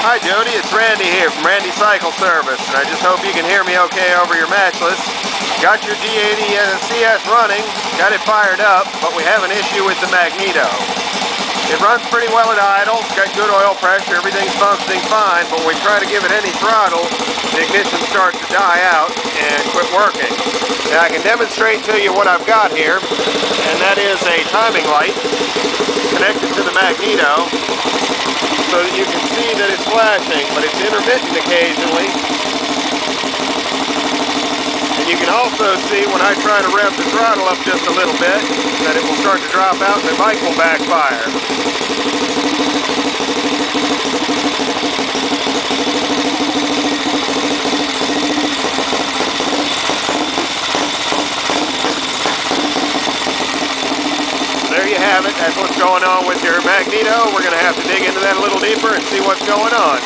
Hi Jody, it's Randy here from Randy Cycle Service, and I just hope you can hear me okay over your Matchless. Got your G80CS running, got it fired up, but we have an issue with the Magneto. It runs pretty well at idle, it's got good oil pressure, everything's functioning fine, but when we try to give it any throttle, the ignition starts to die out and quit working. Now I can demonstrate to you what I've got here, and that is a timing light connected to the Magneto, so that you can see that it's flashing, but it's intermittent occasionally. And you can also see when I try to rev the throttle up just a little bit, that it will start to drop out and the bike will backfire. There you have it. That's what's going on with your Magneto. We're going to have to dig into that a little deeper and see what's going on.